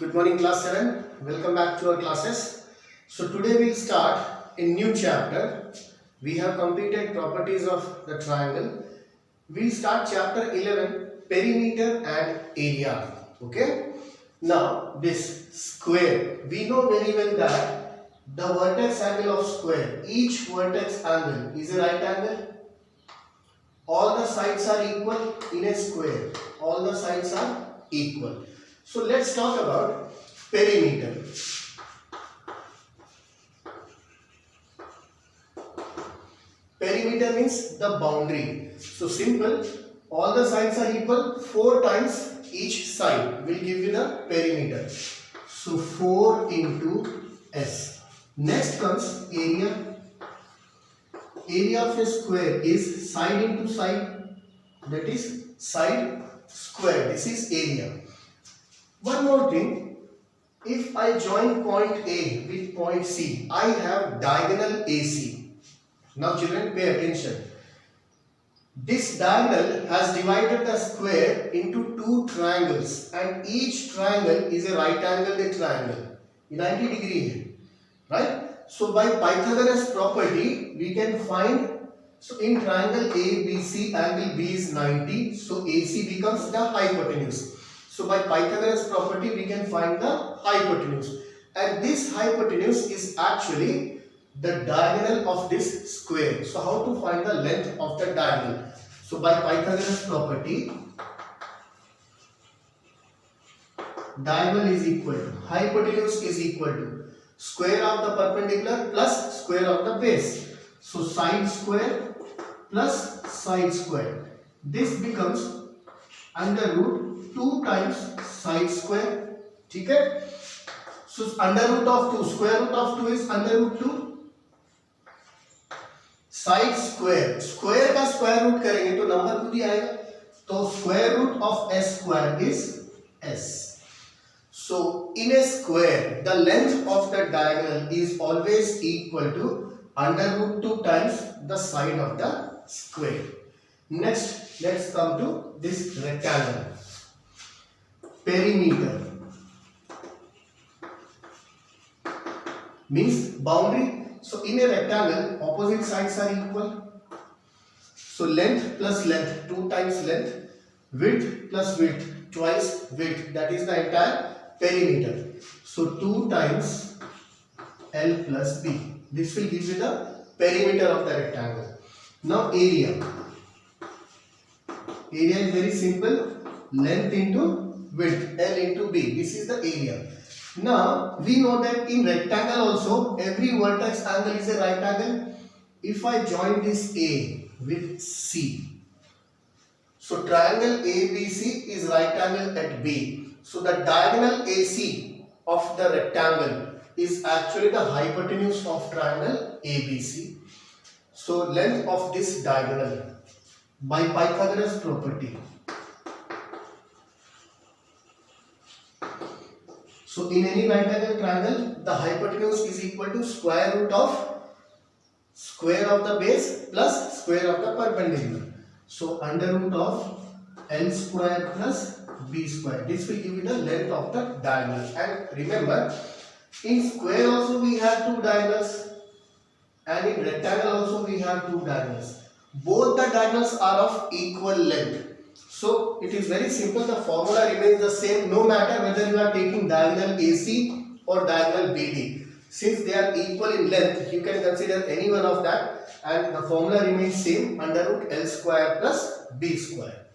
Good morning class 7. Welcome back to our classes. So today we'll start a new chapter. We have completed properties of the triangle. We'll start chapter 11, perimeter and area. Okay. Now this square, we know very well that the vertex angle of square, each vertex angle is a right angle. All the sides are equal in a square. All the sides are equal. So let's talk about perimeter. Perimeter means the boundary. So simple, all the sides are equal, 4 times each side will give you the perimeter. So 4 into S. Next comes area. Area of a square is side into side, that is side square. This is area. One more thing, if I join point A with point C, I have diagonal AC. Now children, pay attention. This diagonal has divided the square into 2 triangles and each triangle is a right angled triangle, 90 degree, right? So by Pythagoras property, we can find, so in triangle ABC, angle B is 90, so AC becomes the hypotenuse. So by Pythagoras property, we can find the hypotenuse. And this hypotenuse is actually the diagonal of this square. So how to find the length of the diagonal? So by Pythagoras property, diagonal is equal to, hypotenuse is equal to square of the perpendicular plus square of the base. So side square plus side square. This becomes under root 2 times side square. Okay? So under root of 2, square root of 2 is under root 2. Side square, square का square root करेंगे तो number खुद ही आएगा. तो square root of s square is s. So in a square, the length of the diagonal is always equal to under root 2 times the side of the square. Next, let's come to this rectangle. Perimeter means boundary. So in a rectangle, opposite sides are equal. So length plus length, 2 times length, width plus width, twice width, that is the entire perimeter. So 2 times L plus B. This will give you the perimeter of the rectangle. Now area. Area is very simple. Length into width, L into B. This is the area. Now we know that in rectangle also every vertex angle is a right angle. If I join this A with C, so triangle ABC is right angle at B. So the diagonal AC of the rectangle is actually the hypotenuse of triangle ABC. So length of this diagonal by Pythagoras property. So in any right angle triangle, the hypotenuse is equal to square root of square of the base plus square of the perpendicular. So under root of L square plus B square. This will give you the length of the diagonal. And remember, in square also we have 2 diagonals and in rectangle also we have 2 diagonals. Both the diagonals are of equal length. So it is very simple, the formula remains the same no matter whether you are taking diagonal AC or diagonal BD. Since they are equal in length, you can consider any one of that and the formula remains same, under root L square plus B square.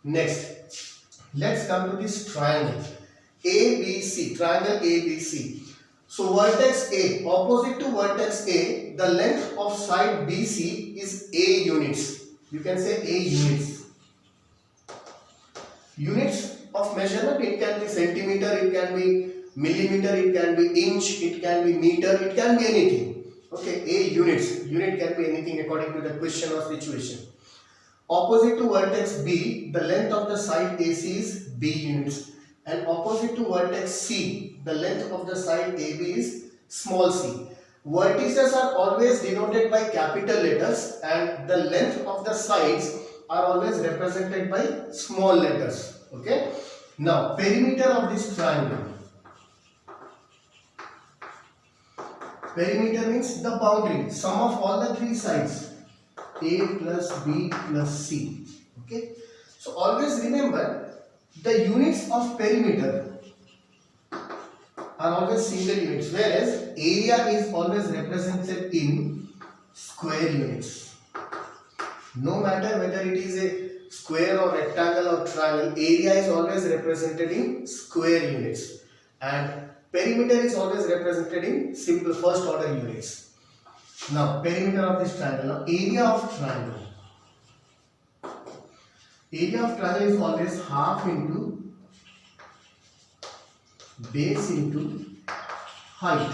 Next, let's come to this triangle ABC, triangle ABC. So vertex A, opposite to vertex A, the length of side BC is A units. You can say A units. Units of measurement, it can be centimeter, it can be millimeter, it can be inch, it can be meter, it can be anything. Okay, A units. Unit can be anything according to the question or situation. Opposite to vertex B, the length of the side AC is B units. And opposite to vertex C, the length of the side AB is small c. Vertices are always denoted by capital letters and the length of the sides are always represented by small letters. Okay. Now perimeter of this triangle. Perimeter means the boundary, sum of all the three sides, A plus B plus C. Okay, so always remember the units of perimeter are always single units, whereas area is always represented in square units. No matter whether it is a square or rectangle or triangle, area is always represented in square units, and perimeter is always represented in simple first order units. Now perimeter of this triangle. Now area of triangle. Area of triangle is always half into base into height.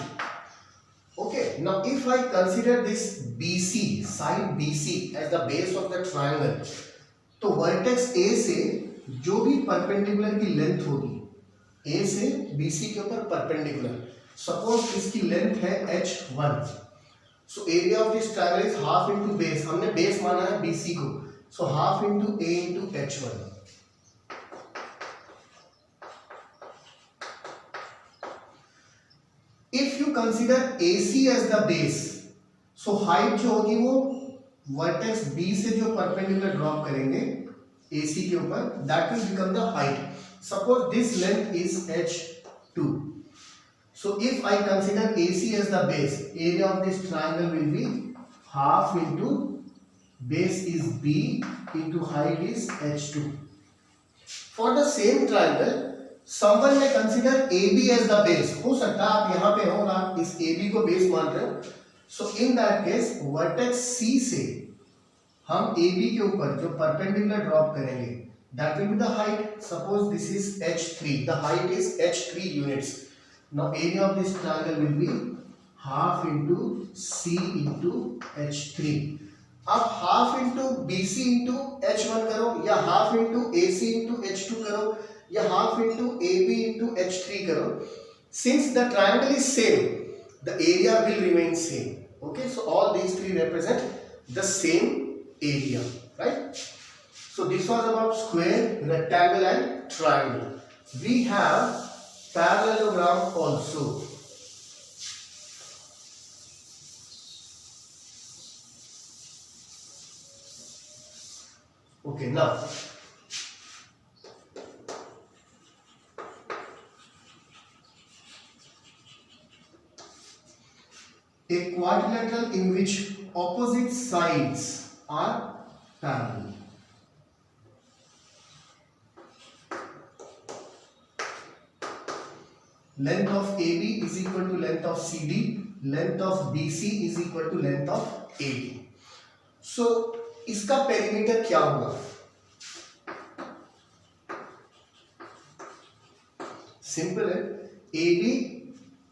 Okay, now if I consider this BC, side BC as the base of the triangle, तो vertex A से जो भी perpendicular की length होगी, A से BC के ऊपर perpendicular, suppose इसकी लेंथ है h1, so area of this triangle is half into base, हमने बेस माना है BC को, so half into A into h1. If you consider AC as the base, so height जो होगी वो वर्टेक्स B से जो परपेंडिकुलर ड्रॉप करेंगे AC के ऊपर, that will become the height. Suppose this length is h2. So if I consider AC as the base, area of this triangle will be half into base is B into height is h2. For the same triangle, someone may consider AB as the base. हो सकता है आप यहाँ पे हो, आप इस AB को बेस मान रहे हो. So in that case, vertex C से हम AB के ऊपर जो perpendicular ड्रॉप करेंगे, that will be the height. Suppose this is h3. The height is h3 units. Now area of this triangle will be half into C into h3. आप half into BC into h1 करो, या half into AC into h2 करो, या half into AB into h3 करो. Since the triangle is same, the area will remain same. Okay, so all these three represent the same area, right? So this was about square, rectangle and triangle. We have parallelogram also. Okay, now a quadrilateral in which opposite sides are parallel. Length of AB is equal to length of CD, length of BC is equal to length of AD. So इसका perimeter क्या होगा? Simple है, AB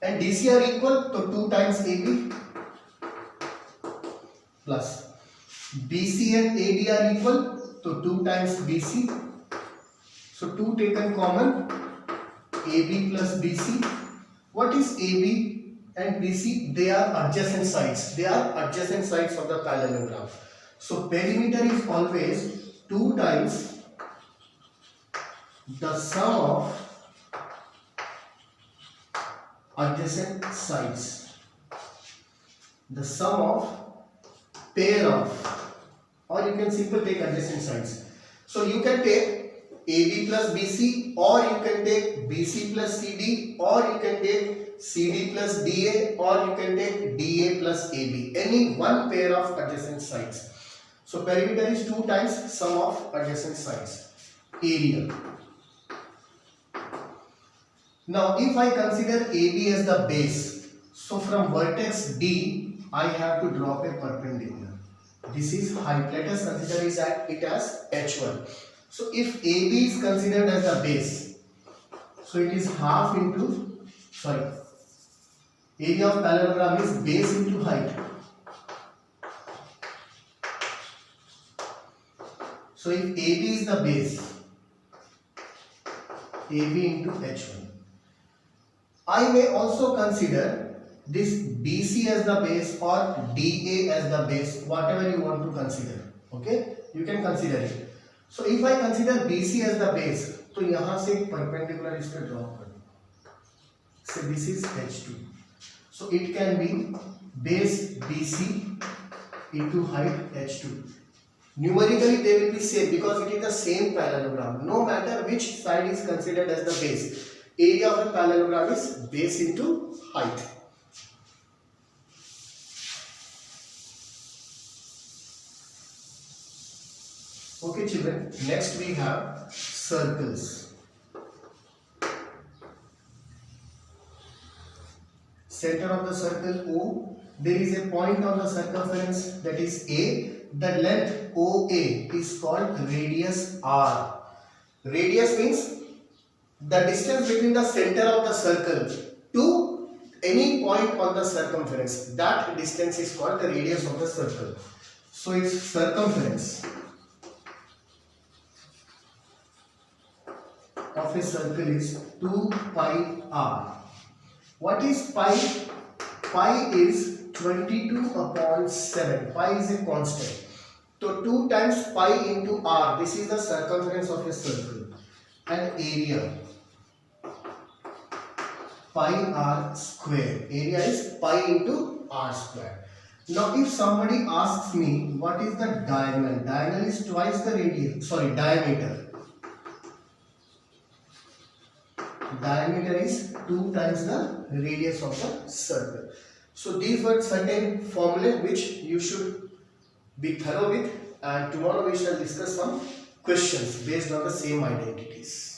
and DC are equal, तो 2 times AB plus BC and AD are equal, तो 2 times BC. So 2 taken common, AB plus BC. What is AB and BC? They are adjacent sides. They are adjacent sides of the parallelogram. So perimeter is always 2 times the sum of adjacent sides. The sum of pair of, or you can simply take adjacent sides. So you can take AB plus BC, or you can take BC plus CD, or you can take CD plus DA, or you can take DA plus AB. Any one pair of adjacent sides. So perimeter is 2 times sum of adjacent sides. Area. Now if I consider AB as the base, so from vertex D I have to drop a perpendicular. This is height. Let us consider it as h1. So if AB is considered as the base, so it is half into, area of parallelogram is base into height. So if AB is the base, AB into h1. I may also consider this BC as the base or DA as the base, whatever you want to consider. Okay, you can consider it. So if I consider BC as the base, तो यहाँ से perpendicular इस पे drop कर दो. So this is h2. So it can be base BC into height H2. Numerically they will be same because it is the same parallelogram. No matter which side is considered as the base, area of a parallelogram is base into height. Okay children, next we have circles. Center of the circle O, there is a point on the circumference, that is A. The length OA is called radius R. Radius means the distance between the center of the circle to any point on the circumference. That distance is called the radius of the circle. So its circumference of a circle is 2 pi r. What is pi? Pi is 22 upon 7. Pi is a constant. So 2 times pi into r. This is the circumference of a circle. And area, pi r square. Area is pi into r square. Now if somebody asks me what is the diagonal? Diagonal is twice the radius. Sorry, diameter. Diameter is 2 times the radius of the circle. So these were certain formulae which you should be thorough with, and tomorrow we shall discuss some questions based on the same identities.